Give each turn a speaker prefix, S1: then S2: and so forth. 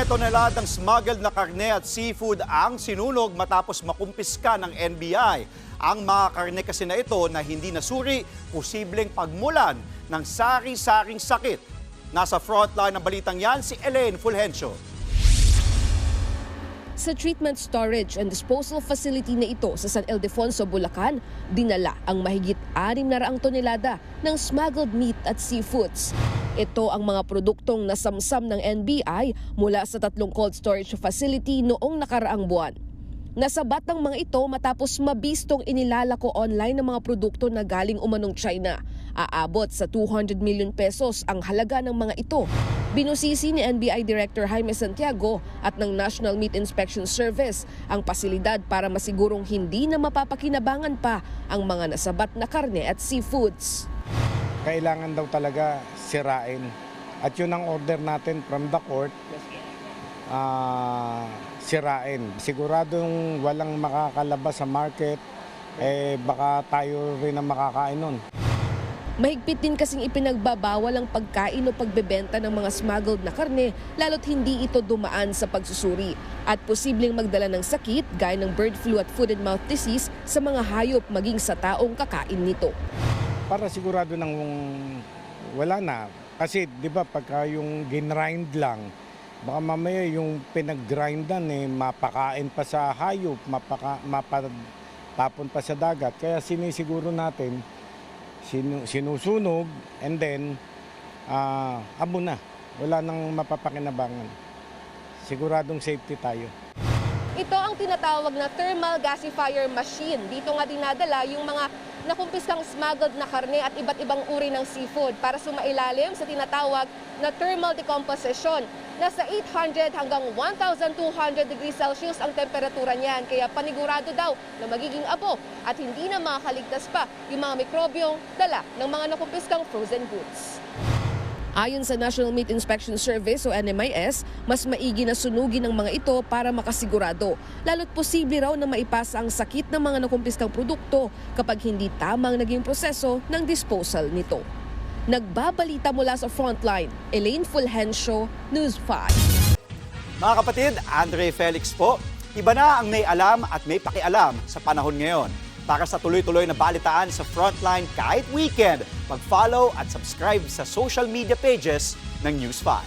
S1: toneladang smuggled na karne at seafood ang sinunog matapos makumpiska ng NBI. Ang mga karne kasi na ito na hindi nasuri, posibleng pagmulan ng sari-saring sakit. Nasa frontline ng balitang yan si Elaine Fulgencio.
S2: Sa treatment storage and disposal facility na ito sa San Ildefonso, Bulacan, dinala ang mahigit 600 tonelada ng smuggled meat at seafoods. Ito ang mga produktong nasamsam ng NBI mula sa 3 cold storage facility noong nakaraang buwan. Nasabat ang mga ito matapos mabistong inilalako online ng mga produkto na galing umanong China. Aabot sa 200 million pesos ang halaga ng mga ito. Binusisi ni NBI Director Jaime Santiago at ng National Meat Inspection Service ang pasilidad para masigurong hindi na mapapakinabangan pa ang mga nasabat na karne at seafoods.
S3: Kailangan daw talaga sirain. At yun ang order natin from the court, sirain. Siguradong walang makakalabas sa market, baka tayo rin ang makakain nun.
S2: Mahigpit din kasing ipinagbabawal ang pagkain o pagbebenta ng mga smuggled na karne lalo't hindi ito dumaan sa pagsusuri at posibleng magdala ng sakit gaya ng bird flu at foot and mouth disease sa mga hayop maging sa taong kakain nito.
S3: Para sigurado nang wala na. Kasi di ba pagka yung ginrind lang, baka mamaya yung pinag-grindan mapakain pa sa hayop, mapatapon pa sa dagat. Kaya sinisiguro natin, sinusunog and then abo na. Wala nang mapapakinabangan. Siguradong safety tayo.
S2: Ito ang tinatawag na thermal gasifier machine. Dito nga dinadala yung mga nakumpiskang smuggled na karne at iba't ibang uri ng seafood para sumailalim sa tinatawag na thermal decomposition. Nasa 800 hanggang 1,200 degrees Celsius ang temperatura niyan, kaya panigurado daw na magiging abo at hindi na makakaligtas pa yung mga mikrobyong dala ng mga nakumpiskang frozen goods. Ayon sa National Meat Inspection Service o NMIS, mas maigi na sunugin ang mga ito para makasigurado. Lalo't posible raw na maipasa ang sakit ng mga nakumpiskang produkto kapag hindi tamang naging proseso ng disposal nito. Nagbabalita mula sa Frontline, Elaine Fulgencio, News 5.
S1: Mga kapatid, Andre Felix po. Iba na ang may alam at may pakialam sa panahon ngayon. Para sa tuloy-tuloy na balitaan sa Frontline kahit weekend, mag-follow at subscribe sa social media pages ng News 5.